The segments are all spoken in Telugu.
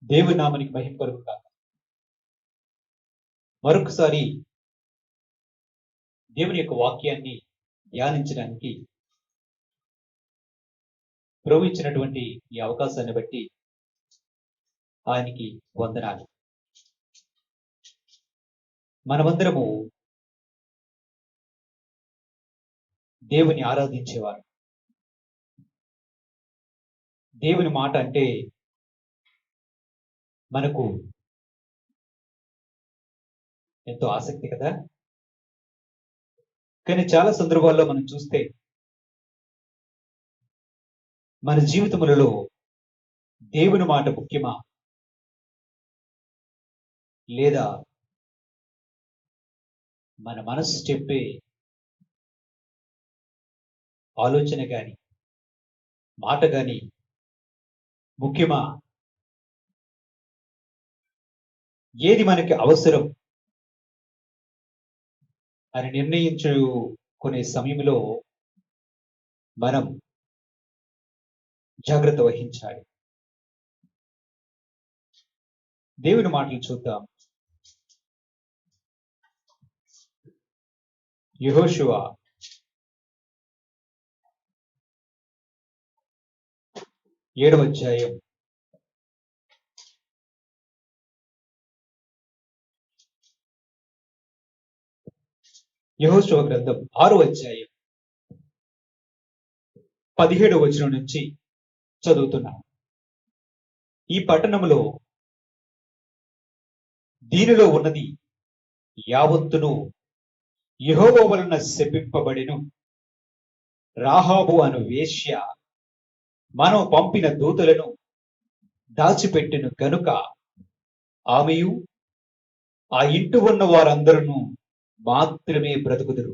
దేవుని నామానికి మహిమ కలుగును గాక. మరొకసారి దేవుని యొక్క వాక్యాన్ని ధ్యానించడానికి ప్రభు ఇచ్చినటువంటి ఈ అవకాశాన్ని బట్టి ఆయనకి వందనాలు. మనమందరము దేవుని ఆరాధించేవారు. దేవుని మాట అంటే మనకు ఎంతో ఆసక్తి కదా. కానీ చాలా సందర్భాల్లో మనం చూస్తే మన జీవితములలో దేవుని మాట ముఖ్యమా, లేదా మన మనసు చెప్పే ఆలోచన కానీ మాట కానీ ముఖ్యమా, ఏది మనకి అవసరం అని నిర్ణయించుకునే సమయంలో మనం జాగ్రత్త వహించాలి. దేవుని మాటలు చూద్దాం. యెహోషువ 7వ అధ్యాయం 6వ అధ్యాయం 17వ వచనం నుంచి చదువుతున్నాను. ఈ పట్టణములో దీనిలో ఉన్నది యావత్తును యెహోవా వలన శపింపబడెను. రాహాబు అను వేశ్య మనం పంపిన దూతలను దాచిపెట్టెను గనుక ఆమెయు ఆ ఇంటి ఉన్న వారందరూ మాత్రమే బ్రతుకుదురు.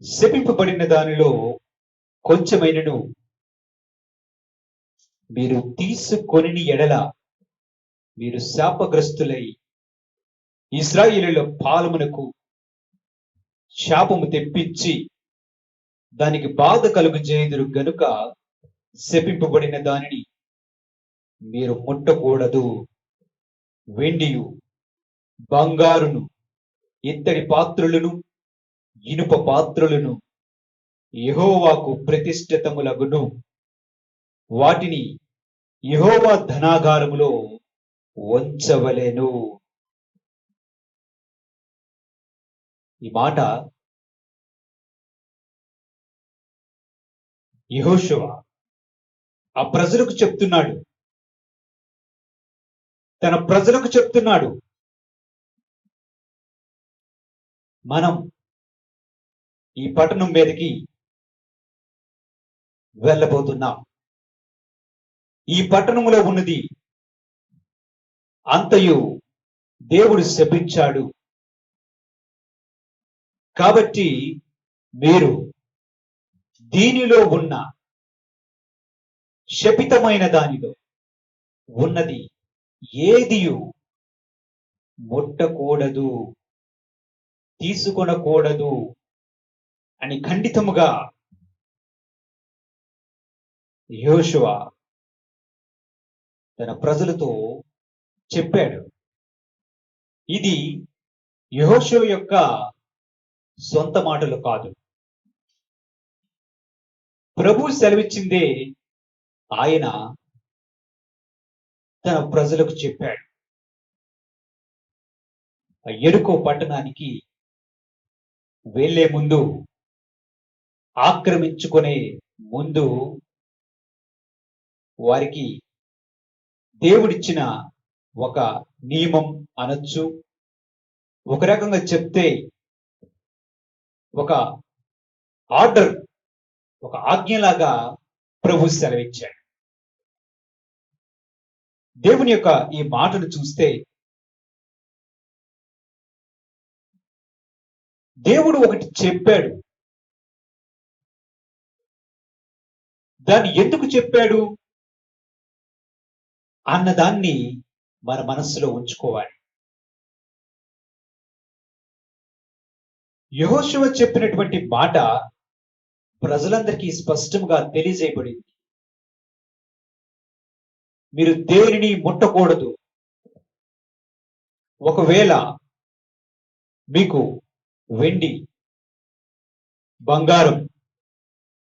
శపింపబడిన దానిలో కొంచెమైనను మీరు తీసుకొని ఎడల మీరు శాపగ్రస్తులై ఇశ్రాయేలుల పాలమునకు శాపము తెప్పించి దానికి బాధ కలుగజేయుదురు గనుక శపింపబడిన దానిని మీరు ముట్టకూడదు. వెండియు బంగారును ఇత్తడి పాత్రులను ఇనుప పాత్రులను యెహోవాకు ప్రతిష్ఠితములగును. వాటిని యెహోవా ధనాగారములో ఉంచవలెను. ఈ మాట యెహోషువ ఆ ప్రజలకు చెప్తున్నాడు. తన ప్రజలకు చెప్తున్నాడు, మనం ఈ పట్టణం మీదకి వెళ్ళబోతున్నాం. ఈ పట్టణంలో ఉన్నది అంతయు దేవుడు శపించాడు. కాబట్టి మీరు దీనిలో ఉన్న శపితమైన దానిలో ఉన్నది ఏదియు ముట్టకూడదు, తీసుకొనకూడదు అని ఖండితముగా యెహోషువ తన ప్రజలతో చెప్పాడు. ఇది యెహోషువ యొక్క సొంత మాటలు కాదు. ప్రభు సెలవిచ్చిందే ఆయన తన ప్రజలకు చెప్పాడు. యెరికో పట్టణానికి వెళ్లే ముందు, ఆక్రమించుకునే ముందు వారికి దేవుడిచ్చిన ఒక నియమం అనొచ్చు, ఒక రకంగా చెప్తే ఒక ఆర్డర్, ఒక ఆజ్ఞలాగా ప్రభు సెలవిచ్చాడు. దేవుని యొక్క ఈ మాటను చూస్తే దేవుడు ఒకటి చెప్పాడు. దాన్ని ఎందుకు చెప్పాడు అన్నదాన్ని మన మనస్సులో ఉంచుకోవాలి. యెహోషువ చెప్పినటువంటి మాట ప్రజలందరికీ స్పష్టంగా తెలియజేయబడింది. మీరు దేనిని ముట్టకూడదు. ఒకవేళ మీకు వెండి, బంగారం,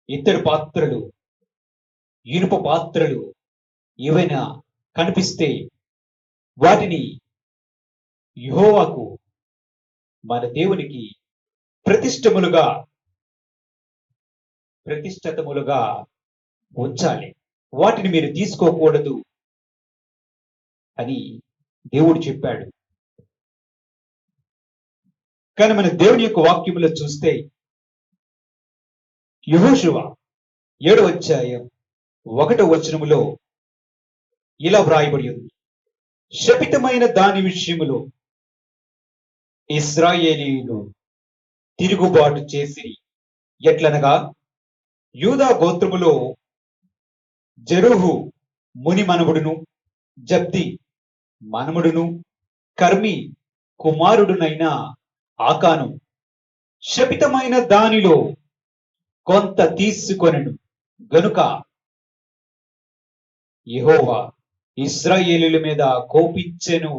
ఇత్తడి పాత్రలు, ఇనుప పాత్రలు ఏవైనా కనిపిస్తే వాటిని యెహోవాకు, మన దేవునికి ప్రతిష్ఠితములుగా ఉంచాలి. వాటిని మీరు తీసుకోకూడదు అని దేవుడు చెప్పాడు. కానీ మన దేవుని యొక్క వాక్యములో చూస్తే యెహోషువ 7వ అధ్యాయం 1వ వచనములో ఇలా వ్రాయబడి ఉంది. శపితమైన దాని విషయములో ఇశ్రాయేలీయులు తిరుగుబాటు చేసిరి. ఎట్లనగా యూదా గోత్రములో జెరుహు ముని మనవడును, జబ్ది మనముడును, కర్మి కుమారుడునైన ఆకాను శపితమైన దానిలో కొంత తీసుకొనెను గనుక యెహోవా ఇశ్రాయేలీయుల మీద కోపించెను.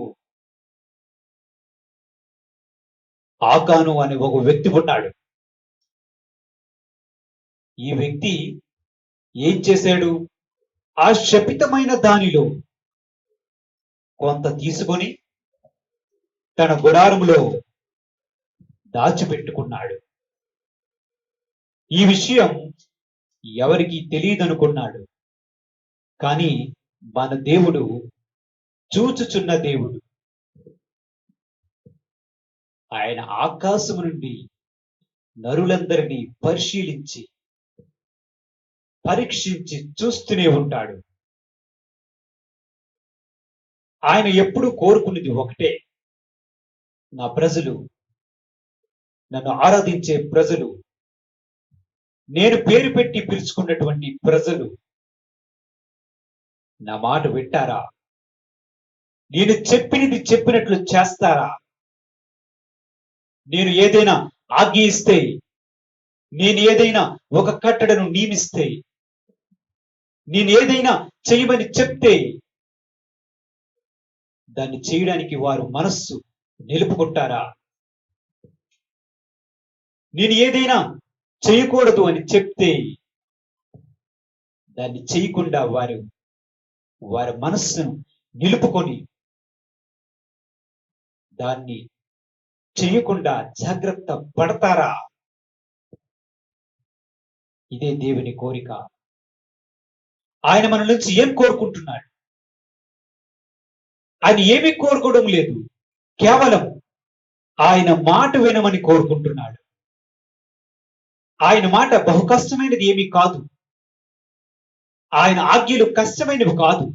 ఆకాను అనే ఒక వ్యక్తి ఉన్నాడు. ఈ వ్యక్తి ఏం చేశాడు? ఆ శపితమైన దానిలో కొంత తీసుకొని తన గుడారములో దాచిపెట్టుకున్నాడు. ఈ విషయం ఎవరికి తెలియదనుకున్నాడు. కానీ మన దేవుడు చూచుచున్న దేవుడు. ఆయన ఆకాశము నుండి నరులందరినీ పరిశీలించి పరీక్షించి చూస్తూనే ఉంటాడు. ఆయన ఎప్పుడు కోరుకునేది ఒకటే, నా ప్రజలు, నన్ను ఆరాధించే ప్రజలు, నేను పేరు పెట్టి పిలుచుకున్నటువంటి ప్రజలు నా మాట వింటారా? నేను చెప్పినది చెప్పినట్లు చేస్తారా? నేను ఏదైనా ఆజ్ఞ ఇస్తే, నేను ఏదైనా ఒక కట్టడను నియమిస్తే, నేను ఏదైనా చేయమని చెప్తే దాన్ని చేయడానికి వారు మనస్సు నిలుపుకుంటారా? నేను ఏదైనా చేయకూడదు అని చెప్తే దాన్ని చేయకుండా వారి మనస్సును నిలుపుకొని దాన్ని చేయకుండా జాగ్రత్త పడతారా? ఇదే దేవుని కోరిక. ఆయన మన నుంచి ఏం కోరుకుంటున్నాడు? ఆయన ఏమీ కోరుకోవడం లేదు. కేవలం ఆయన మాట వినమని కోరుకుంటున్నాడు. ఆయన మాట బహు కష్టమైనది ఏమీ కాదు. ఆయన ఆజ్ఞలు కష్టమైనవి కాదు.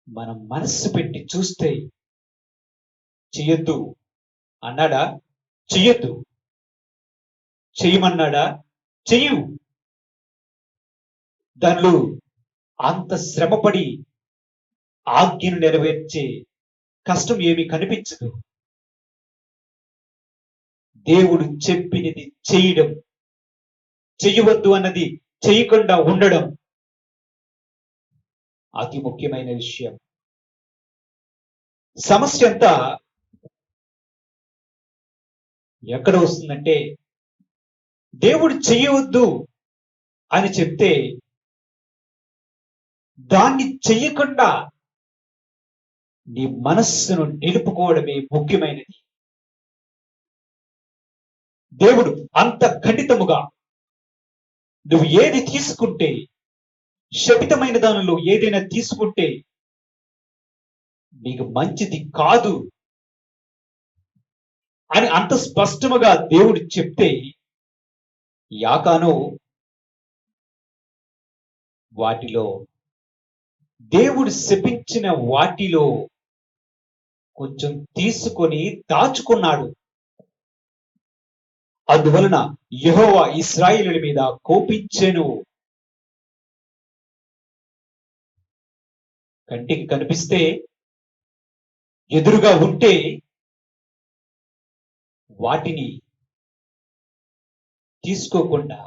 మనం మనస్సు పెట్టి చూస్తే చెయ్యొద్దు అన్నాడా? చెయ్యొద్దు. చెయ్యమన్నాడా? చెయ్యు. దానిలో అంత శ్రమపడి ఆజ్ఞను నెరవేర్చే కష్టం ఏమీ కనిపించదు. దేవుడు చెప్పినది చేయడం, చెయ్యవద్దు అన్నది చేయకుండా ఉండడం అతి ముఖ్యమైన విషయం. సమస్య అంతా ఎక్కడ వస్తుందంటే, దేవుడు చెయ్యవద్దు అని చెప్తే దాన్ని చెయ్యకుండా నీ మనస్సును నిలుపుకోవడమే ముఖ్యమైనది. దేవుడు అంత ఖండితముగా నువ్వు ఏది తీసుకుంటే, శపితమైన దానిలో ఏదైనా తీసుకుంటే నీకు మంచిది కాదు అని అంత స్పష్టముగా దేవుడు చెప్తే, యాకాను వాటిలో, దేవుడు శపించిన వాటిలో కొంచెం తీసుకొని దాచుకున్నాడు. అందువలన యెహోవా ఇశ్రాయేలుల మీద కోపించెను. కంటికి కనిపిస్తే, ఎదురుగా ఉంటే వాటిని తీసుకోకుండా,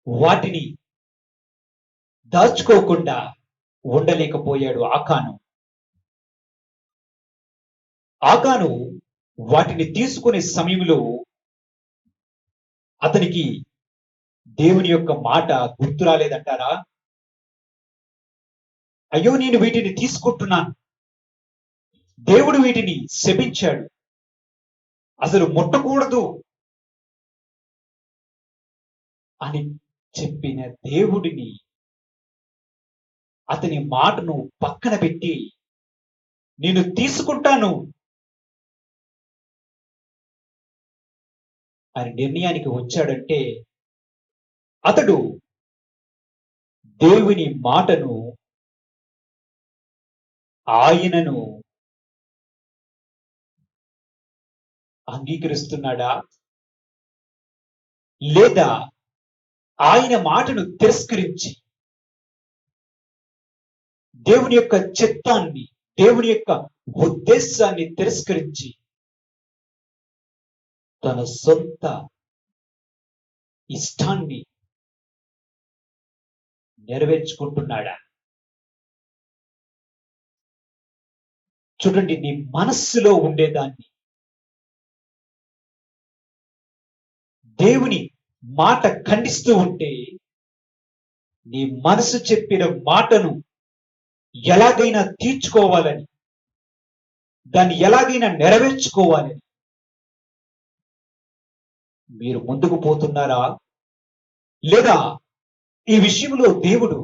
వాటిని దాచుకోకుండా ఉండలేకపోయాడు ఆకాను. ఆకాను వాటిని తీసుకునే సమయంలో అతనికి దేవుని యొక్క మాట గుర్తు రాలేదంటారా? అయ్యో, నేను వీటిని తీసుకుంటున్నాను, దేవుడు వీటిని శపించాడు, అసలు ముట్టకూడదు అని చెప్పిన దేవుడిని, అతని మాటను పక్కన పెట్టి నేను తీసుకుంటాను అని నిర్ణయానికి వచ్చాడంటే అతడు దేవుని మాటను, ఆయనను అంగీకరిస్తున్నాడా, లేదా ఆయన మాటను తిరస్కరించి దేవుని యొక్క చిత్తాన్ని, దేవుని యొక్క ఉద్దేశాన్ని తిరస్కరించి తన సొంత ఇష్టాన్ని నెరవేర్చుకుంటున్నాడా? చూడండి, నీ మనస్సులో ఉండేదాన్ని దేవుని మాట ఖండిస్తూ ఉంటే నీ మనసు చెప్పిన మాటను ఎలాగైనా తీర్చుకోవాలని, దాన్ని ఎలాగైనా నెరవేర్చుకోవాలని మీరు ముందుకు పోతున్నారా? లేదా ఈ విషయంలో దేవుడు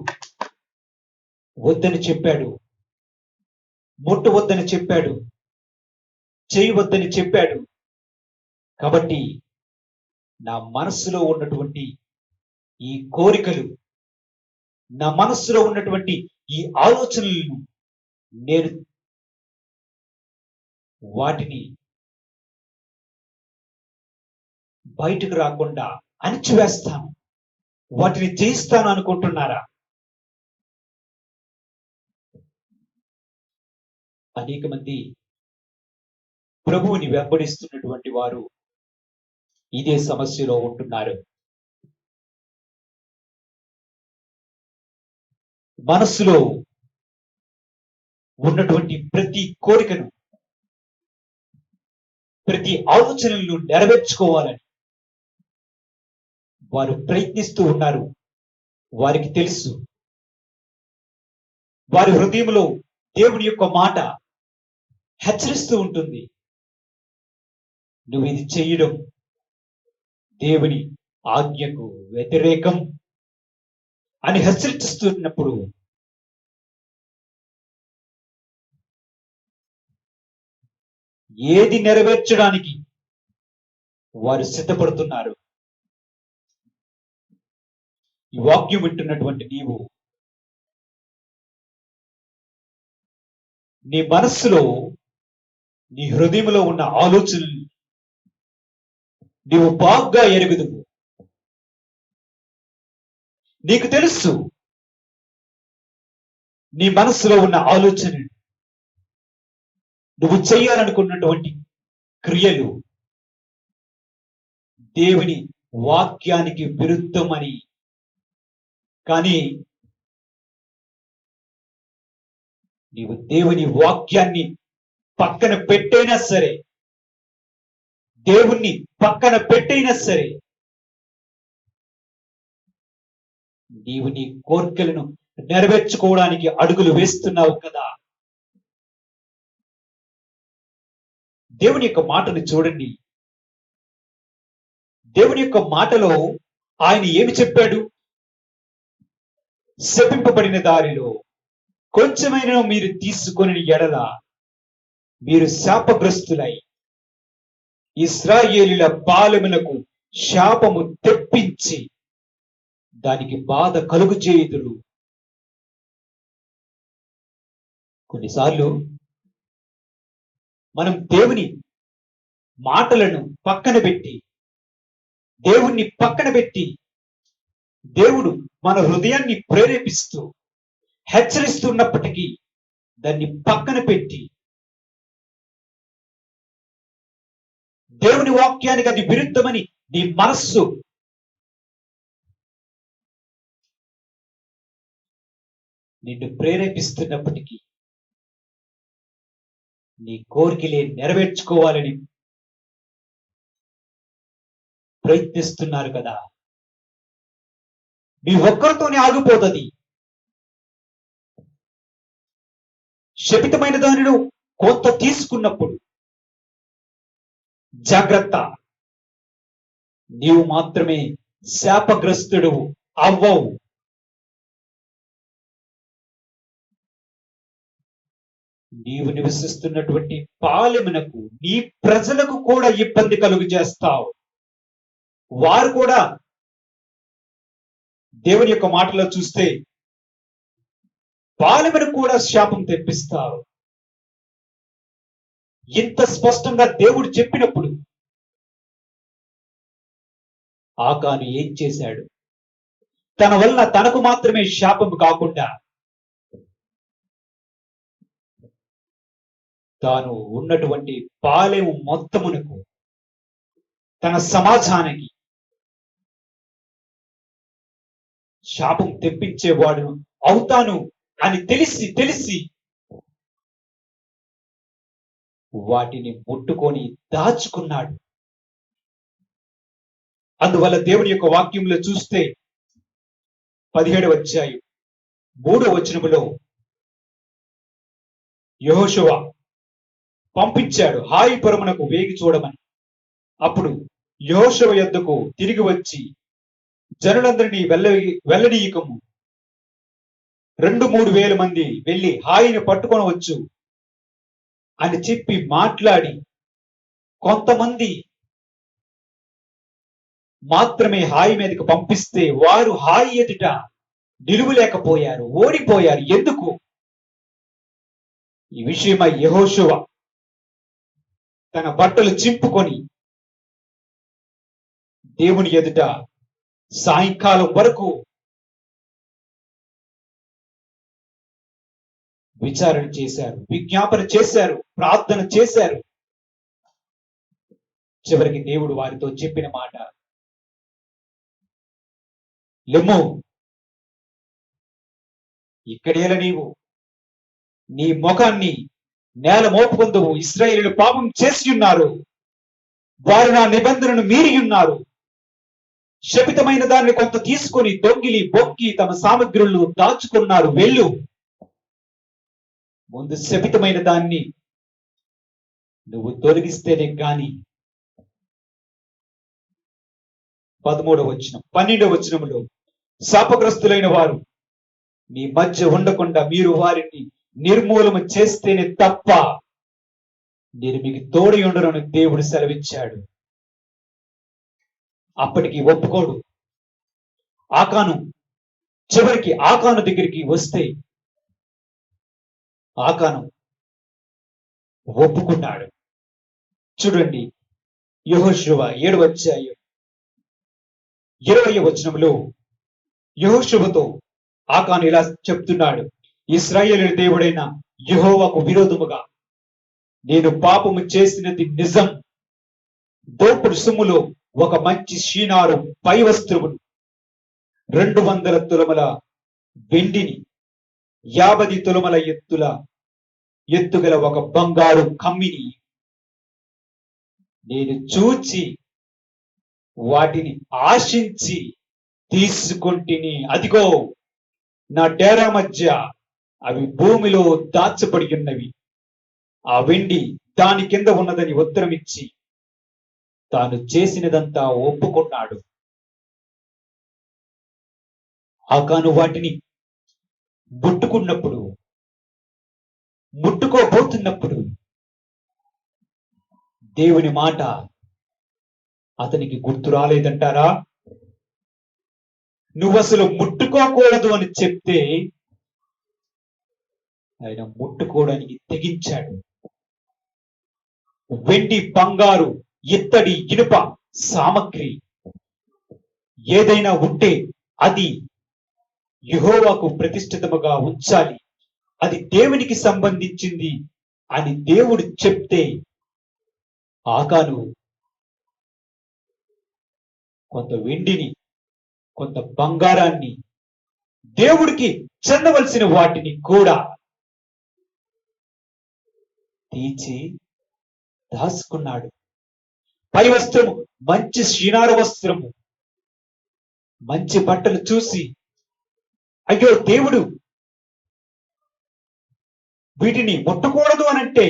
వద్దని చెప్పాడు, ముట్టవద్దని చెప్పాడు, చేయవద్దని చెప్పాడు, కాబట్టి నా మనస్సులో ఉన్నటువంటి ఈ కోరికలు, నా మనస్సులో ఉన్నటువంటి ఈ ఆలోచనలను నేను వాటిని బయటకు రాకుండా అణిచివేస్తాను, వాటిని జయిస్తాను అనుకుంటున్నారా? అనేక మంది ప్రభువుని వెంబడిస్తున్నటువంటి వారు ఇదే సమస్యలో ఉంటున్నారు. మనస్సులో ఉన్నటువంటి ప్రతి కోరికను, ప్రతి ఆలోచనలను నెరవేర్చుకోవాలని వారు ప్రయత్నిస్తూ ఉన్నారు. వారికి తెలుసు, వారి హృదయంలో దేవుని యొక్క మాట హెచ్చరిస్తూ ఉంటుంది, నువ్వు ఇది చేయడం దేవుని ఆజ్ఞకు వ్యతిరేకం అని హెచ్చరిస్తున్నప్పుడు ఏది నెరవేర్చడానికి వారు సిద్ధపడుతున్నారు. ఈ వాక్యం వింటున్నటువంటి నీవు నీ మనస్సులో, నీ హృదయంలో ఉన్న ఆలోచనలు నీవు బాగా ఎరుగుదువు. నీకు తెలుసు నీ మనస్సులో ఉన్న ఆలోచన, నువ్వు చేయాలనుకున్నటువంటి క్రియలు దేవుని వాక్యానికి విరుద్ధమని. కానీ నీవు దేవుని వాక్యాన్ని పక్కన పెట్టైనా సరే, దేవుణ్ణి పక్కన పెట్టైనా సరే, నీవు నీ కోరికలను నెరవేర్చుకోవడానికి అడుగులు వేస్తున్నావు కదా. దేవుని యొక్క మాటను చూడండి. దేవుని యొక్క మాటలో ఆయన ఏమి చెప్పాడు? శపింపబడిన దారిలో కొంచెమైనా మీరు తీసుకొని ఎడల మీరు శాపగ్రస్తులై ఇశ్రాయేలీల పాలెములకు శాపము తెప్పించి దానికి బాధ కలుగు చేయుదురు. కొన్నిసార్లు మనం దేవుని మాటలను పక్కన పెట్టి, దేవుణ్ణి పక్కన పెట్టి, దేవుడు మన హృదయాన్ని ప్రేరేపిస్తూ హెచ్చరిస్తున్నప్పటికీ దాన్ని పక్కన పెట్టి, దేవుని వాక్యానికి అది విరుద్ధమని నీ మనస్సు నిన్ను ప్రేరేపిస్తున్నప్పటికీ నీ కోరికలే నెరవేర్చుకోవాలని ప్రయత్నిస్తున్నారు కదా, మీ ఒక్కరితోనే ఆగిపోతుంది. శపితమైన దానిలో కొంత తీసుకున్నప్పుడు జాగ్రత్త, నీవు మాత్రమే శాపగ్రస్తుడు అవ్వవు. నీవు నివసిస్తున్నటువంటి పాలెమునకు, నీ ప్రజలకు కూడా ఇబ్బంది కలుగు చేస్తావు. వారు కూడా దేవుని యొక్క మాటలో చూస్తే పాలెమునకు కూడా శాపం తెప్పిస్తావు. ఇంత స్పష్టంగా దేవుడు చెప్పినప్పుడు ఆకాను ఏం చేశాడు? తన వలన తనకు మాత్రమే శాపం కాకుండా తాను ఉన్నటువంటి పాలెము మొత్తమునకు, తన సమాజానికి శాపం తెప్పించేవాడు అవుతాను అని తెలిసి వాటిని ముట్టుకొని దాచుకున్నాడు. అందువల్ల దేవుని యొక్క వాక్యంలో చూస్తే 17వ అధ్యాయం 3వ వచనములో యెహోషువ పంపించాడు హాయి పురమునకు వేగి చూడమని. అప్పుడు యెహోషువ యొద్దకు తిరిగి వచ్చి జనులందరినీ వెళ్ళనీయకము, 2-3 వేల మంది వెళ్ళి హాయిని పట్టుకొనవచ్చు అని చెప్పి మాట్లాడి, కొంతమంది మాత్రమే హాయి మీదకి పంపిస్తే వారు హాయి ఎదుట నిలువలేకపోయారు, ఓడిపోయారు. ఎందుకు? ఈ విషయమై యెహోషువ తన బట్టలు చింపుకొని దేవుని ఎదుట సాయంకాలం వరకు విచారణ చేశారు, విజ్ఞాపన చేశారు, ప్రార్థన చేశారు. చివరికి దేవుడు వారితో చెప్పిన మాట, లెమ్ము, ఇక్కడేలా నీవు నీ ముఖాన్ని నేల మోపుకొందువు. ఇశ్రాయేలీయులు పాపం చేసి ఉన్నారు, వారు నా నిబంధనను మీరి ఉన్నారు. శపితమైన దాన్ని కొంత తీసుకొని దొంగిలి బొక్కి తమ సామగ్రులు దాచుకున్నారు. వెళ్ళు, ముందు శపితమైన దాన్ని నువ్వు తొలగిస్తేనే గాని. 13వ వచనం 12వ వచనములో శాపగ్రస్తులైన వారు మీ మధ్య ఉండకుండా మీరు వారిని నిర్మూలన చేస్తేనే తప్ప నేను మీకు తోడి ఉండనని దేవుడు సెలవిచ్చాడు. అప్పటికి ఒప్పుకోడు ఆకాను. చివరికి ఆకాను దగ్గరికి వస్తే ఆకాను ఒప్పుకున్నాడు. చూడండి, యెహోషువ 7వ అధ్యాయం 20వ వచనంలో యెహోషువతో ఆకాను ఇలా చెప్తున్నాడు, ఇశ్రాయేలు దేవుడైన యెహోవాకు విరోధముగా నేను పాపము చేసినది నిజం. దోపుడు సొమ్ములో ఒక మంచి షీనారు పై వస్త్రమును, 200 తులముల వెండిని, 50 తులముల ఎత్తుగల ఒక బంగారు కమ్మిని నేను చూచి వాటిని ఆశించి తీసుకొంటిని. అదిగో నా డేరా మధ్య అవి భూమిలో దాచబడి ఉన్నవి. ఆ వెండి దాని కింద ఉన్నదని ఉత్తరం ఇచ్చి తాను చేసినదంతా ఒప్పుకున్నాడు. ఆకాను వాటిని ముట్టుకోబోతున్నప్పుడు దేవుని మాట అతనికి గుర్తు రాలేదంటారా? నువ్వు అసలు ముట్టుకోకూడదు అని చెప్తే ఆయన ముట్టుకోవడానికి తెగించాడు. వెండి, బంగారు, ఇత్తడి, ఇనుప సామగ్రి ఏదైనా ఉంటే అది యెహోవాకు ప్రతిష్ఠితముగా ఉంచాలి, అది దేవునికి సంబంధించింది అని దేవుడు చెప్తే ఆకాను కొంత వెండిని, కొంత బంగారాన్ని దేవుడికి చెందవలసిన వాటిని కూడా తీర్చి దాచుకున్నాడు. పై వస్త్రము మంచి శ్రీనార వస్త్రము, మంచి బట్టలు చూసి అయ్యో దేవుడు వీటిని ముట్టకూడదు అనంటే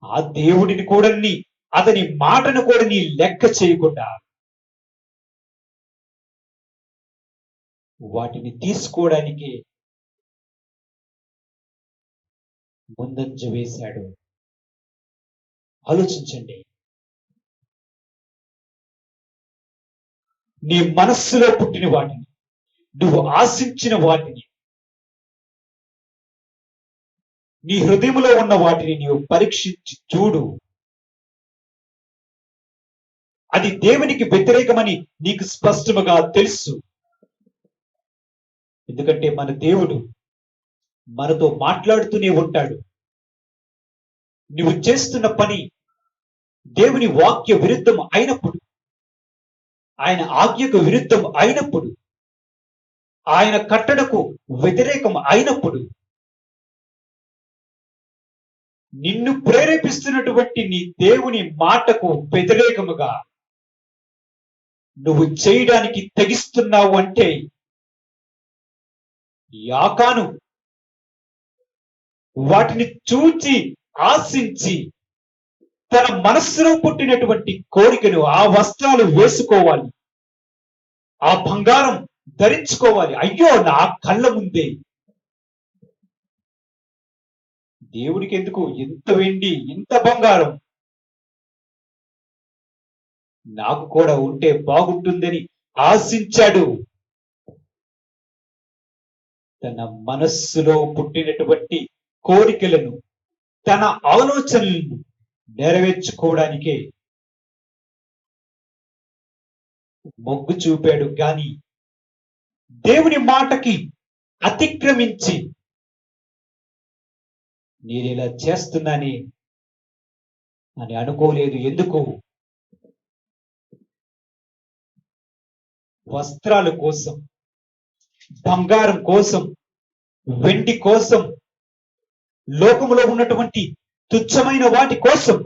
ఆ దేవుడిని కూడా అతని మాటను కూడా నీ లెక్క చేయకుండా వాటిని తీసుకోవడానికి ముందంజ వేశాడు. ఆలోచించండి. నీ మనస్సులో పుట్టిన వాటిని, నువ్వు ఆశించిన వాటిని, నీ హృదయంలో ఉన్న వాటిని నీవు పరీక్షించి చూడు. అది దేవునికి వ్యతిరేకమని నీకు స్పష్టముగా తెలుసు. ఎందుకంటే మన దేవుడు మనతో మాట్లాడుతూనే ఉంటాడు. నువ్వు చేస్తున్న పని దేవుని వాక్య విరుద్ధం అయినప్పుడు, ఆయన ఆజ్ఞకు విరుద్ధం అయినప్పుడు, ఆయన కట్టడకు వ్యతిరేకం అయినప్పుడు, నిన్ను ప్రేరేపిస్తున్నటువంటి నీ దేవుని మాటకు వ్యతిరేకముగా నువ్వు చేయడానికి తెగిస్తున్నావు అంటే యాకాను వాటిని చూచి ఆశించి తన మనస్సులో పుట్టినటువంటి కోరికను, ఆ వస్త్రాలు వేసుకోవాలి, ఆ బంగారం ధరించుకోవాలి. అయ్యో నా కళ్ళ ముందే, దేవుడికి ఎందుకు ఇంత వెండి ఇంత బంగారం, నాకు కూడా ఉంటే బాగుంటుందని ఆశించాడు. తన మనస్సులో పుట్టినటువంటి కోరికలను, తన ఆలోచనలను నెరవేర్చుకోవడానికే మొగ్గు చూపాడు. కానీ దేవుని మాటకి అతిక్రమించి నేను ఇలా చేస్తున్నానే అని అనుకోలేదు. ఎందుకు? వస్త్రాల కోసం, బంగారం కోసం, వెండి కోసం, లోకములో ఉన్నటువంటి తుచ్చమైన వాటి కోసం,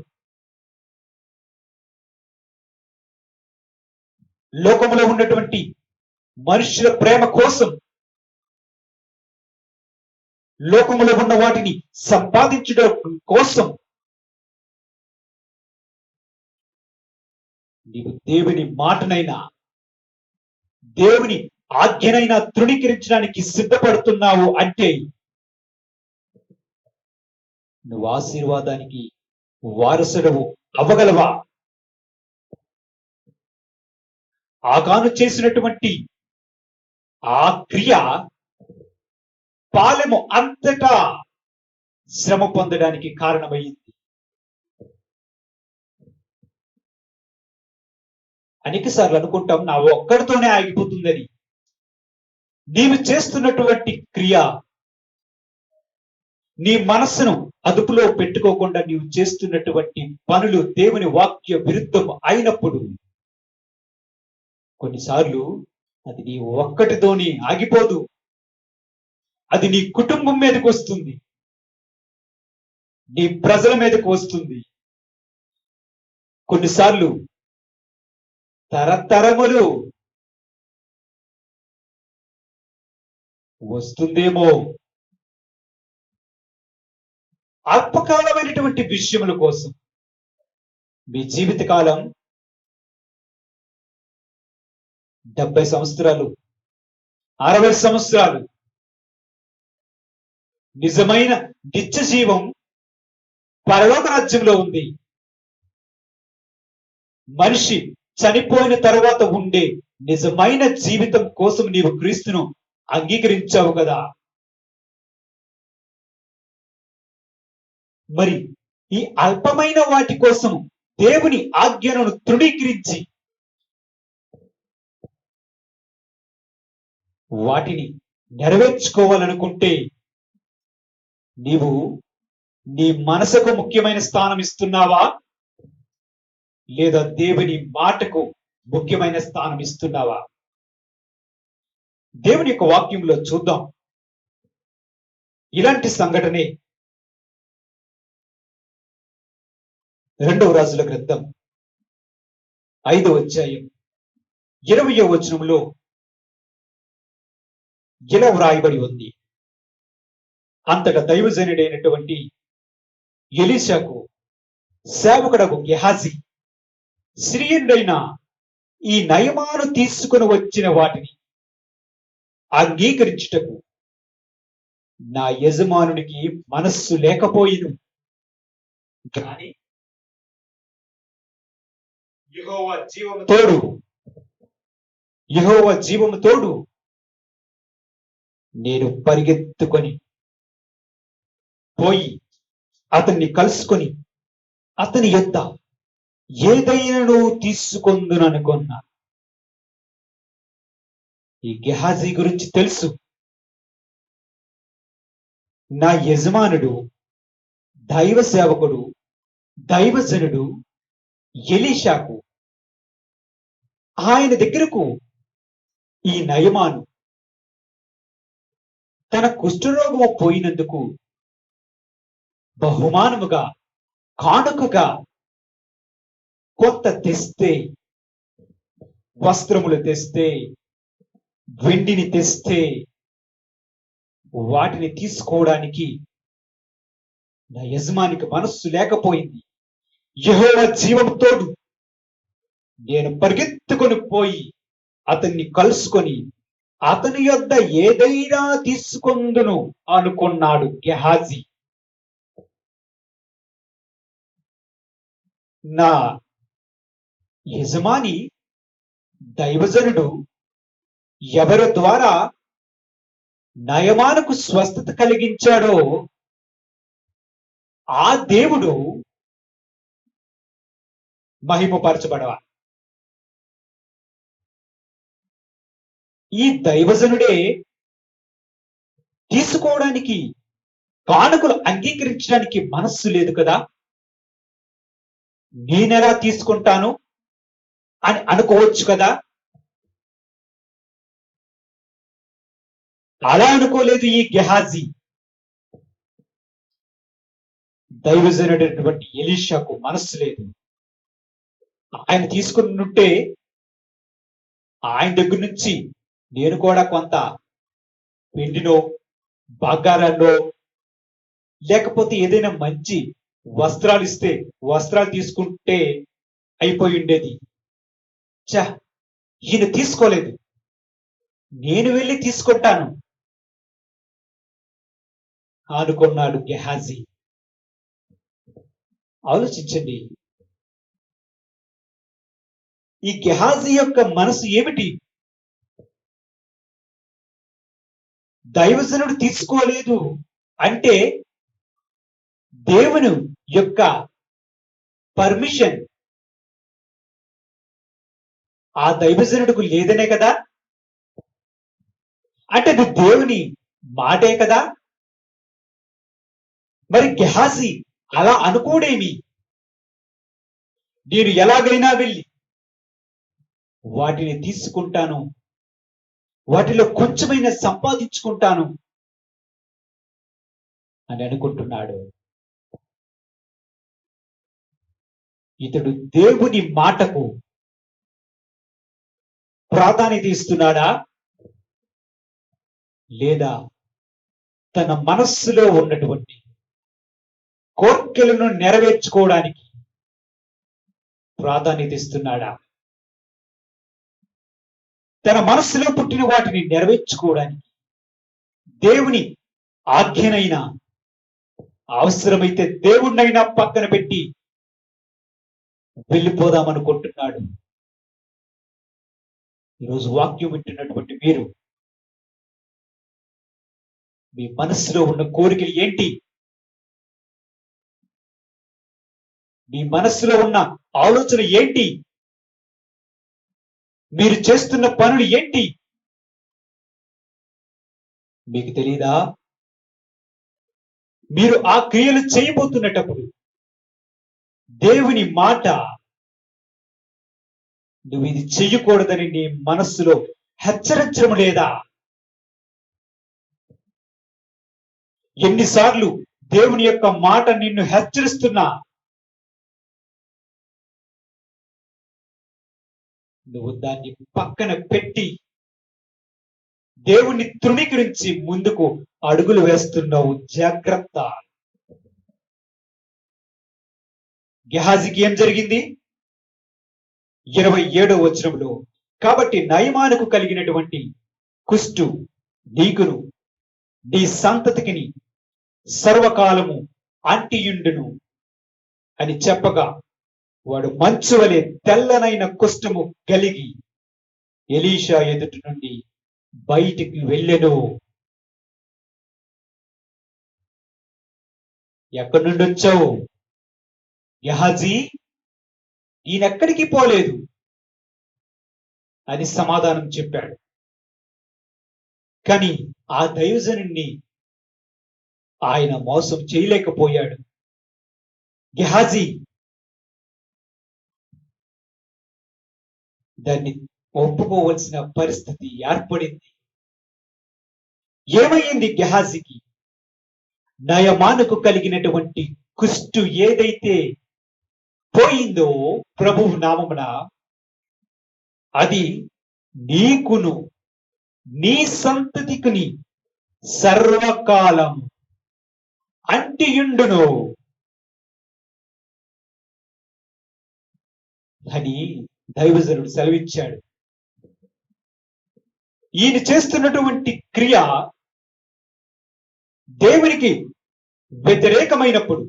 లోకములో ఉన్నటువంటి మనుషుల ప్రేమ కోసం, లోకములో ఉన్న వాటిని సంపాదించడం కోసం నీవు దేవుని మాటనైనా, దేవుని ఆజ్ఞనైనా తృణీకరించడానికి సిద్ధపడుతున్నావు అంటే నువ్వు ఆశీర్వాదానికి వారసుడవు అవ్వగలవా? ఆకాను చేసినటువంటి ఆ క్రియ పాలెము అంతటా శ్రమ పొందడానికి కారణమైంది. అనేక సార్లు అనుకుంటాం నా ఒక్కడితోనే ఆగిపోతుందని. నీవు చేస్తున్నటువంటి క్రియ, నీ మనస్సును అదుపులో పెట్టుకోకుండా నీవు చేస్తున్నటువంటి పనులు దేవుని వాక్య విరుద్ధం అయినప్పుడు కొన్నిసార్లు అది నీ ఒక్కటితోని ఆగిపోదు, అది నీ కుటుంబం మీదకి వస్తుంది, నీ ప్రజల మీదకి వస్తుంది. కొన్నిసార్లు తరతరములు వస్తుందేమో. అల్పకాలమైనటువంటి విషయముల కోసం మీ జీవితకాలం 70 సంవత్సరాలు, 60 సంవత్సరాలు, నిజమైన నిత్య జీవం పరలోక రాజ్యంలో ఉంది. మనిషి చనిపోయిన తర్వాత ఉండే నిజమైన జీవితం కోసం నీవు క్రీస్తును అంగీకరించావు కదా. మరి ఈ అల్పమైన వాటి కోసం దేవుని ఆజ్ఞలను తృణీకరించి వాటిని నెరవేర్చుకోవాలనుకుంటే నీవు నీ మనసుకు ముఖ్యమైన స్థానం ఇస్తున్నావా, లేదా దేవుని మాటకు ముఖ్యమైన స్థానం ఇస్తున్నావా? దేవుని యొక్క వాక్యంలో చూద్దాం. ఇలాంటి సంఘటనే 2వ రాజుల గ్రంథం 5వ అధ్యాయం 20వ వచనంలో ఇలా వ్రాయబడి ఉంది. అంతటా దైవజనుడైనటువంటి ఎలీషాకు సేవకుడకు గెహాజీ, సిరియనుడైన ఈ నయమాను తీసుకుని వచ్చిన వాటిని అంగీకరించుటకు నా యజమానునికి మనస్సు లేకపోయిను, కానీ యెహోవా జీవము తోడు నేను పరిగెత్తుకొని పోయి అతన్ని కలుసుకొని అతని యొద్ద ఏదైనా నువ్వు తీసుకొందుననుకున్నా. ఈ గెహాజీ గురించి తెలుసు. నా యజమానుడు, దైవ సేవకుడు, దైవజనుడు ఎలీషాకు ఆయన దగ్గరకు ఈ నయమాను తన కుష్ఠరోగము పోయినందుకు బహుమానముగా, కానుకగా కొత్త తెస్తే, వస్త్రములు తెస్తే, వెండిని తెస్తే వాటిని తీసుకోవడానికి నా యజమానికి మనస్సు లేకపోయింది. యెహోవా జీవము తోడు నేను పరిగెత్తుకొని పోయి అతన్ని కలుసుకొని అతని యొద్ద ఏదైనా తీసుకొందును అనుకున్నాడు గెహాజీ. నా యజమాని దైవజనుడు ఎవరి ద్వారా నయమానుకు స్వస్థత కలిగించాడో ఆ దేవుడు మహిమపరచబడవా. ఈ దైవజనుడే తీసుకోవడానికి, కానుకలు అంగీకరించడానికి మనస్సు లేదు కదా, నేనెలా తీసుకుంటాను అని అనుకోవచ్చు కదా. అలా అనుకోలేదు ఈ గెహాజీ. దైవజనుడైనటువంటి ఎలీషాకు మనస్సు లేదు. ఆయన తీసుకున్నట్టే ఆయన దగ్గర నుంచి నేను కూడా కొంత వెండినో, బంగారాల్లో, లేకపోతే ఏదైనా మంచి వస్త్రాలు ఇస్తే వస్త్రాలు తీసుకుంటే అయిపోయి ఉండేది. ఈయన తీసుకోలేదు, నేను వెళ్ళి తీసుకుంటాను అనుకున్నాడు గెహాజీ. ఆలోచించండి, ఈ గెహాజీ యొక్క మనసు ఏమిటి? దైవజనుడు తీసుకోలేదు అంటే దేవుని యొక్క పర్మిషన్ ఆ దైవజనుడికి లేదనే కదా. అంటే అది దేవుని మాటే కదా. మరి గెహాజీ అలా అనుకోడేమి? నేను ఎలాగైనా వెళ్ళి వాటిని తీసుకుంటాను, వాటిలో కొంచెమైనా సంపాదించుకుంటాను అని అనుకుంటున్నాడు. ఇతడు దేవుని మాటకు ప్రాధాన్యత ఇస్తున్నాడా, లేదా తన మనస్సులో ఉన్నటువంటి కోర్కెలను నెరవేర్చుకోవడానికి ప్రాధాన్యత ఇస్తున్నాడా? తన మనస్సులో పుట్టిన వాటిని నెరవేర్చుకోవడానికి దేవుని ఆజ్ఞనైనా, అవసరమైతే దేవుణ్ణైనా పక్కన పెట్టి వెళ్ళిపోదామనుకుంటున్నాడు. ఈరోజు వాక్యం వింటున్నటువంటి మీరు, మీ మనస్సులో ఉన్న కోరికలు ఏంటి? మీ మనస్సులో ఉన్న ఆలోచన ఏంటి? మీరు చేస్తున్న పనులు ఏంటి? మీకు తెలీదా? మీరు ఆ క్రియలు చేయబోతున్నటప్పుడు దేవుని మాట నువ్వు ఇది చెయ్యకూడదని నీ మనస్సులో హెచ్చరించడం లేదా? ఎన్నిసార్లు దేవుని యొక్క మాట నిన్ను హెచ్చరిస్తున్నా నువ్వు దాన్ని పక్కన పెట్టి దేవుణ్ణి తృణీకరించి ముందుకు అడుగులు వేస్తున్నావు. జాగ్రత్త. గెహాజీకి ఏం జరిగింది? 27వ వచనంలో, కాబట్టి నయమానుకు కలిగినటువంటి కుష్టు నీకును నీ సంతతికిని సర్వకాలము అంటియుండును అని చెప్పగా వాడు మంచు వలె తెల్లనైన కుష్ఠము కలిగి ఎలీషా ఎదుటి నుండి బయటికి వెళ్ళెను. ఎక్కడి నుండి వచ్చావు గెహాజీ? ఈయనెక్కడికి పోలేదు అని సమాధానం చెప్పాడు. కానీ ఆ దైవజనుణ్ణి ఆయన మోసం చేయలేకపోయాడు. గెహాజీ దాన్ని ఒప్పుకోవలసిన పరిస్థితి ఏర్పడింది. ఏమైంది గెహాజీకి? నయమానుకు కలిగినటువంటి కుష్టు ఏదైతే పోయిందో ప్రభువు నామమున, అది నీకును నీ సంతతికుని సర్వకాలం అంటియుండును అని దైవజనుడు సెలవిచ్చాడు. ఈయన చేస్తున్నటువంటి క్రియ దేవునికి వ్యతిరేకమైనప్పుడు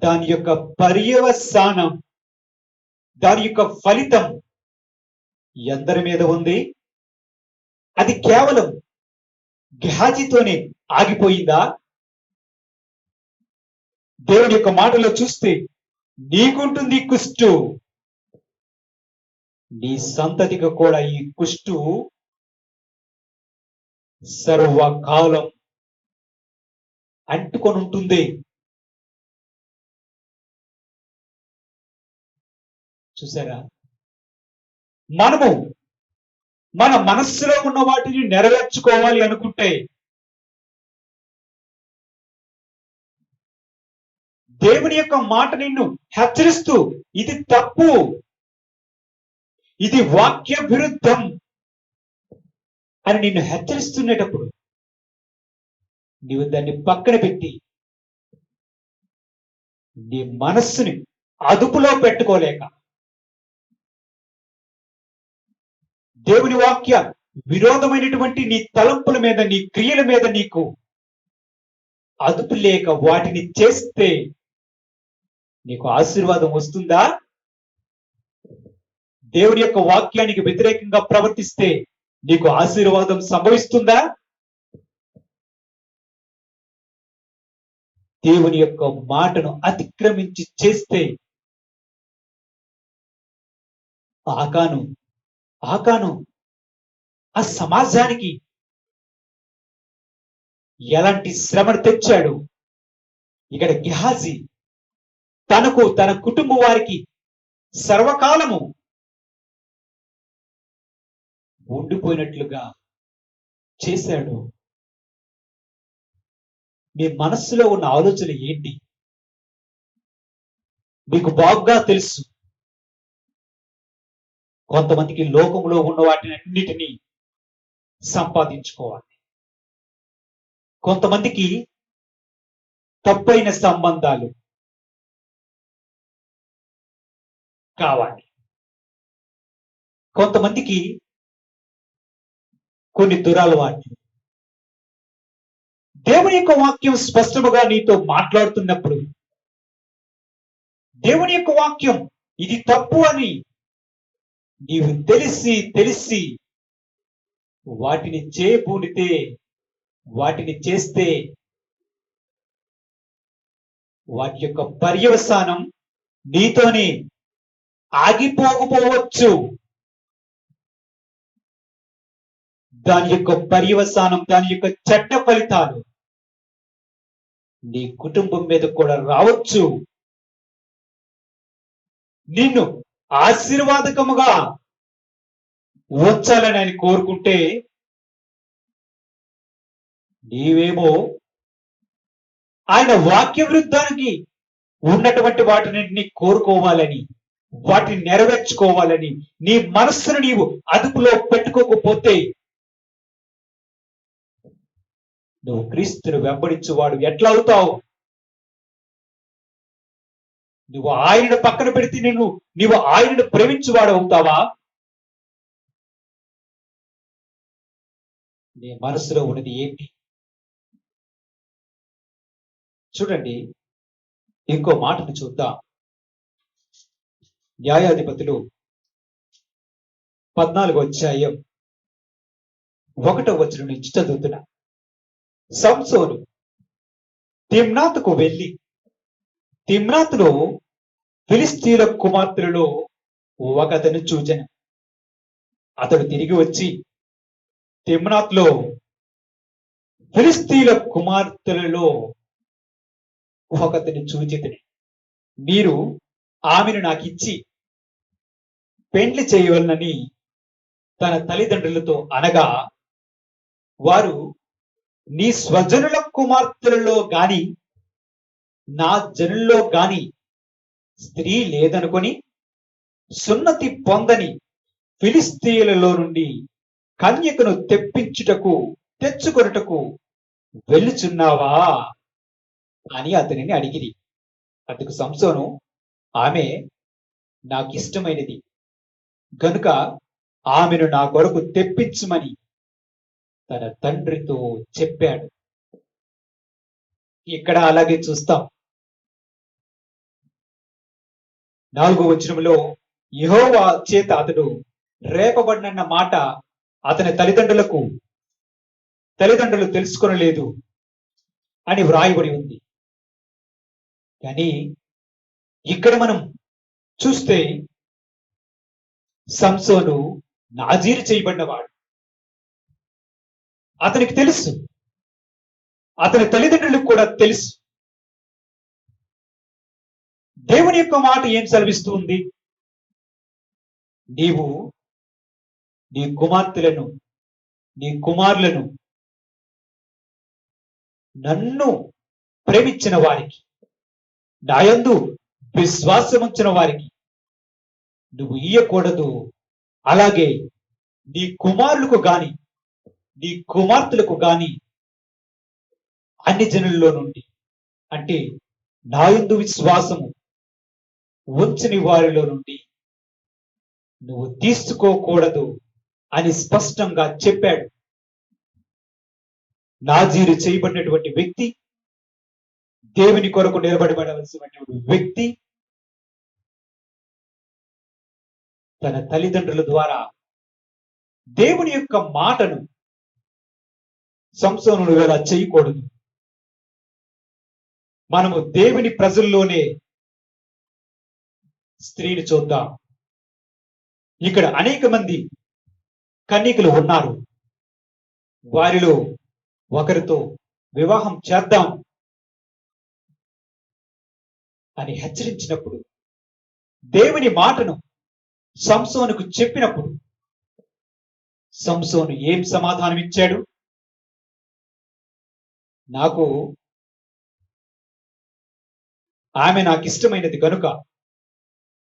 దాని యొక్క పర్యవసానం, దాని యొక్క ఫలితం ఎందరి మీద ఉంది? అది కేవలం గెహాజీతోనే ఆగిపోయిందా? దేవుని యొక్క మాటలో చూస్తే నీకుంటుంది కుష్టు, నీ సంతతికి కూడా ఈ కుష్టు సర్వకాలం అంటుకొని ఉంటుంది. చూసారా? మనము మన మనస్సులో ఉన్న వాటిని నెరవేర్చుకోవాలి అనుకుంటే దేవుని యొక్క మాట నిన్ను హెచ్చరిస్తూ ఇది తప్పు, ఇది వాక్య విరుద్ధం అని నిన్ను హెచ్చరిస్తున్నప్పుడు నీవు దాన్ని పక్కన పెట్టి నీ మనస్సుని అదుపులో పెట్టుకోలేక దేవుని వాక్య విరోధమైనటువంటి నీ తలంపుల మీద, నీ క్రియల మీద నీకు అదుపు లేక వాటిని చేస్తే నీకు ఆశీర్వాదం వస్తుందా? దేవుని యొక్క వాక్యానికి వ్యతిరేకంగా ప్రవర్తిస్తే నీకు ఆశీర్వాదం సంభవిస్తుందా? దేవుని యొక్క మాటను అతిక్రమించి చేస్తే ఆకాను ఆ సమాజానికి ఎలాంటి శ్రమను తెచ్చాడు. ఇక్కడ గెహాజీ తనకు, తన కుటుంబ వారికి సర్వకాలము ఉండిపోయినట్లుగా చేశాడు. మీ మనస్సులో ఉన్న ఆలోచన ఏంటి? మీకు బాగా తెలుసు. కొంతమందికి లోకంలో ఉన్న వాటిని అన్నిటినీ సంపాదించుకోవాలి, కొంతమందికి తప్పైన సంబంధాలు కావాలి, కొంతమందికి కొన్ని దురలవాట్లు. దేవుని యొక్క వాక్యం స్పష్టముగా నీతో మాట్లాడుతున్నప్పుడు దేవుని యొక్క వాక్యం ఇది తప్పు అని నీవు తెలిసి వాటిని చేయబూనితే, వాటిని చేస్తే వాటి యొక్క పర్యవసానం నీతోనే ఆగిపోకపోవచ్చు. దాని యొక్క పర్యవసానం, దాని యొక్క చెడ్డ ఫలితాలు నీ కుటుంబం మీద కూడా రావచ్చు. నిన్ను ఆశీర్వాదకముగా ఉంచాలని ఆయన కోరుకుంటే నీవేమో ఆయన వాక్య విరుద్ధానికి ఉన్నటువంటి వాటిని కోరుకోవాలని, వాటిని నెరవేర్చుకోవాలని నీ మనస్సును నీవు అదుపులో పెట్టుకోకపోతే నువ్వు క్రీస్తును వెంబడించువాడు ఎట్లా అవుతావు? నువ్వు ఆయనను పక్కన పెడితే నీవు ఆయనను ప్రేమించువాడు అవుతావా? నీ మనసులో ఉన్నది ఏంటి? చూడండి, ఇంకో మాటను చూద్దాం. న్యాయాధిపతులు 14వ అధ్యాయం 1వ వచనం నుంచి చదువుతున్నా. సంసోను తిమ్నాతుకు వెళ్ళి తిమ్నాతులో ఫిలిస్తీయుల కుమార్తెలలో ఒకతను చూచెను. అతడు తిరిగి వచ్చి తిమ్నాతులో ఫిలిస్తీయుల కుమార్తెలలో ఒకతని చూచితిని. మీరు ఆమెను నాకు ఇచ్చి పెండ్లి చేయవలనని తన తల్లిదండ్రులతో అనగా, వారు నీ స్వజనుల కుమార్తెలలో గాని నా జనుల్లో గాని స్త్రీ లేదనుకొని సున్నతి పొందని ఫిలిస్తీయులలో నుండి కన్యకను తెచ్చుకొనుటకు వెళ్ళుచున్నావా అని అతనిని అడిగిరి. అందుకు సంసోను, ఆమె నాకు ఇష్టమైనది గనుక ఆమెను నా కొరకు తెప్పించుమని తన తండ్రితో చెప్పాడు. ఇక్కడ అలాగే చూస్తాం. 4వ వచనంలో యెహోవా చేత అతడు రేపబడినన్న మాట అతని తల్లిదండ్రులు తెలుసుకొనలేదు అని వ్రాయబడి ఉంది. కానీ ఇక్కడ మనం చూస్తే సంసోను నాజీరు చేయబడినవాడు. అతనికి తెలుసు, అతని తల్లిదండ్రులకు కూడా తెలుసు. దేవుని యొక్క మాట ఏం సెలవిస్తుంది? నీవు నీ కుమార్తెలను, నీ కుమారులను నన్ను ప్రేమించిన వారికి, నాయందు విశ్వాసముంచిన వారికి నువ్వు ఇయ్యకూడదు. అలాగే నీ కుమారులకు గాని నీ కుమార్తెలకు గాని అన్ని జనుల్లో నుండి, అంటే నాయందు విశ్వాసము ఉంచని వారిలో నుండి నువ్వు తీసుకోకూడదు అని స్పష్టంగా చెప్పాడు. నాజీరు చేయబడినటువంటి వ్యక్తి, దేవుని కొరకు నిలబడవలసినటువంటి వ్యక్తి తన తల్లిదండ్రుల ద్వారా దేవుని యొక్క మాటను సంసోను వేళ చేయకూడదు. మనము దేవుని ప్రజల్లోనే స్త్రీని చూద్దాం. ఇక్కడ అనేక మంది కన్యకలు ఉన్నారు. వారిలో ఒకరితో వివాహం చేద్దాం అని హెచ్చరించినప్పుడు, దేవుని మాటను సంసోనుకు చెప్పినప్పుడు సంసోను ఏం సమాధానం ఇచ్చాడు? ఆమె నాకు ఇష్టమైనది గనుక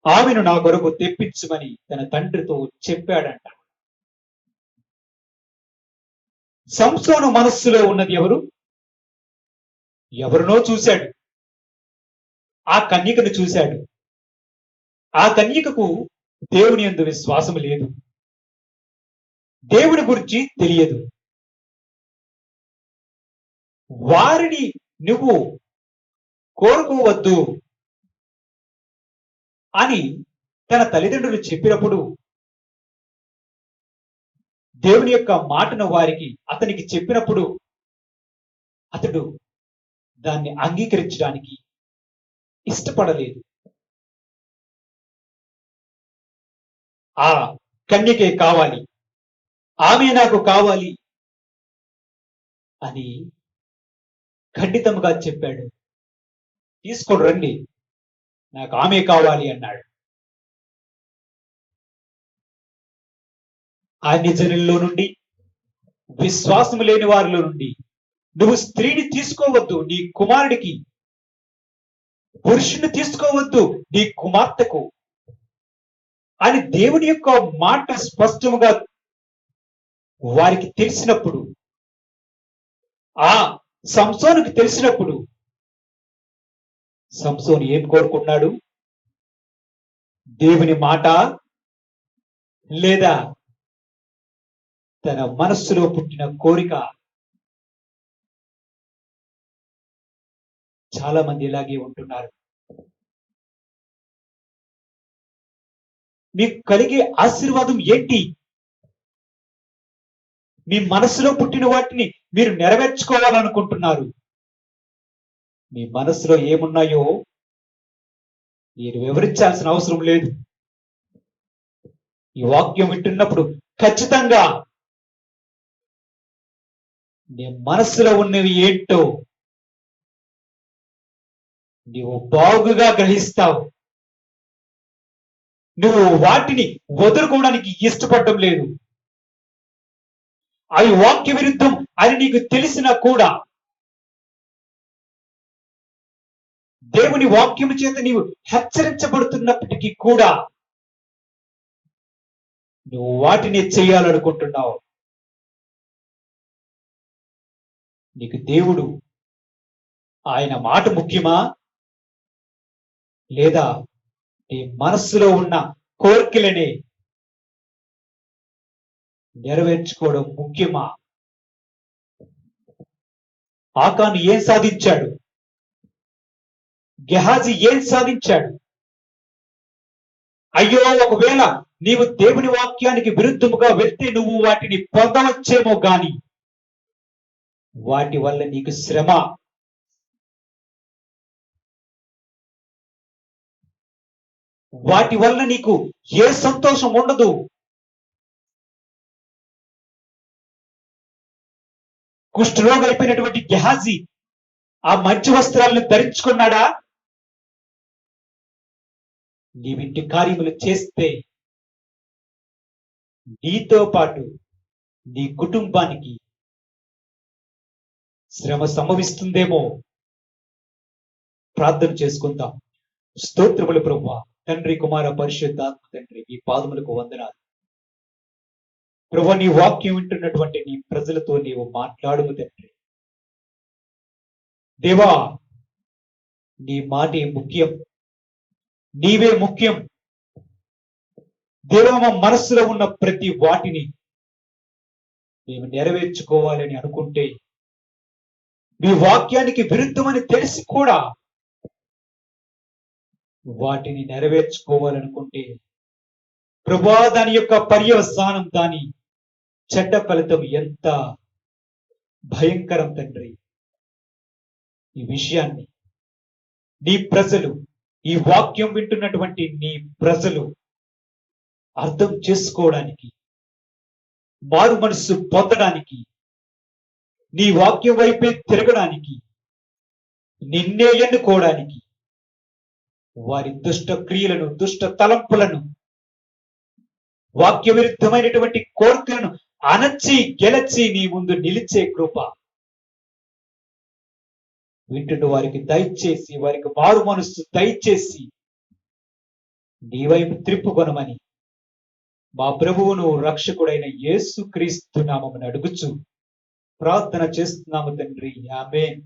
ఆమెను నా కొరకు తెప్పించమని తన తండ్రితో చెప్పాడంట. సంసోను మనస్సులో ఉన్నది ఎవరు? ఎవరినో చూశాడు. ఆ కన్యకను చూశాడు. ఆ కన్యకకు దేవుని యందు విశ్వాసం లేదు, దేవుని గురించి తెలియదు. వారిని నువ్వు కోరుకోవద్దు అని తన తల్లిదండ్రులు చెప్పినప్పుడు, దేవుని యొక్క మాటను అతనికి చెప్పినప్పుడు అతడు దాన్ని అంగీకరించడానికి ఇష్టపడలేదు. ఆ కన్యకే కావాలి, ఆమె నాకు కావాలి అని ఖండితంగా చెప్పాడు. తీసుకొని రండి, నాకు ఆమె కావాలి అన్నాడు. అన్ని జనుల్లో నుండి, విశ్వాసం లేని వారిలో నుండి నువ్వు స్త్రీని తీసుకోవద్దు నీ కుమారుడికి, పురుషుని తీసుకోవద్దు నీ కుమార్తెకు అని దేవుని యొక్క మాట స్పష్టముగా వారికి తెలిసినప్పుడు, ఆ సంసోనుకు తెలిసినప్పుడు సంసోను ఏం కోరుకున్నాడు? దేవుని మాట లేదా తన మనస్సులో పుట్టిన కోరిక? చాలా మంది ఇలాగే ఉంటున్నారు. మీకు కలిగే ఆశీర్వాదం ఏంటి? మీ మనసులో పుట్టిన వాటిని మీరు నెరవేర్చుకోవాలనుకుంటున్నారు. మీ మనసులో ఏమున్నాయో మీరు వివరించాల్సిన అవసరం లేదు. ఈ వాక్యం వింటున్నప్పుడు ఖచ్చితంగా నీ మనసులో ఉన్నవి ఏంటో నీవు బాగుగా గ్రహిస్తావు. నువ్వు వాటిని వదులుకోవడానికి ఇష్టపడటం లేదు. అవి వాక్య విరుద్ధం అని నీకు తెలిసినా కూడా దేవుని వాక్యము చేత నీవు హెచ్చరించబడుతున్నప్పటికీ కూడా నువ్వు వాటిని చేయాలనుకుంటున్నావు. నీకు దేవుడు ఆయన మాట ముఖ్యమా, లేదా నీ మనస్సులో ఉన్న కోరికలని నెరవేర్చుకోవడం ముఖ్యమా? ఆకాను ఏం సాధించాడు? గెహాజీ ఏం సాధించాడు? అయ్యో, ఒకవేళ నీవు దేవుని వాక్యానికి విరుద్ధముగా వెళ్తే నువ్వు వాటిని పొందవచ్చేమో గాని వాటి వల్ల నీకు శ్రమ, వాటి వల్ల నీకు ఏ సంతోషం ఉండదు. కుష్ఠరోగి అయిపోయినటువంటి గెహాజీ ఆ మంచి వస్త్రాలను ధరించుకున్నాడా? నీవింటి కార్యములు చేస్తే నీతో పాటు నీ కుటుంబానికి శ్రమ సంభవిస్తుందేమో. ప్రార్థన చేసుకుందాం. స్తోత్రములు ప్రభువా, తండ్రి, కుమార, పరిశుద్ధాత్మ తండ్రి, మీ పాదములకు వందనాలు. ప్రభువా, నీ వాక్యం వింటున్నటువంటి నీ ప్రజలతో నీవు మాట్లాడుము తండ్రి. దేవా, నీ మాటే ముఖ్యం, నీవే ముఖ్యం. దేవా, మా మనస్సులో ఉన్న ప్రతి వాటిని మేము నెరవేర్చుకోవాలని అనుకుంటే, మీ వాక్యానికి విరుద్ధమని తెలిసి కూడా వాటిని నెరవేర్చుకోవాలనుకుంటే ప్రభువా, దాని యొక్క పర్యవసానం, దాని చెడ్డ ఫలితం ఎంత భయంకరం తండ్రి. ఈ విషయాన్ని నీ ప్రజలు, ఈ వాక్యం వింటున్నటువంటి నీ ప్రజలు అర్థం చేసుకోవడానికి, మారు మనస్సు పొందడానికి, నీ వాక్యం వైపే తిరగడానికి, నిన్నే ఎన్నుకోవడానికి, వారి దుష్ట క్రియలను, దుష్ట తలంపులను, వాక్య విరుద్ధమైనటువంటి కోరికలను అణచి గెలచి నీ ముందు నిలిచే కృప వింటున్న వారికి దయచేసి, వారికి మారు మనస్సు దయచేసి నీ వైపు త్రిప్పుకొనమని మా ప్రభువును రక్షకుడైన యేసు క్రీస్తు నామమున అడుగుచు ప్రార్థన చేస్తున్నాము తండ్రి. ఆమేన్.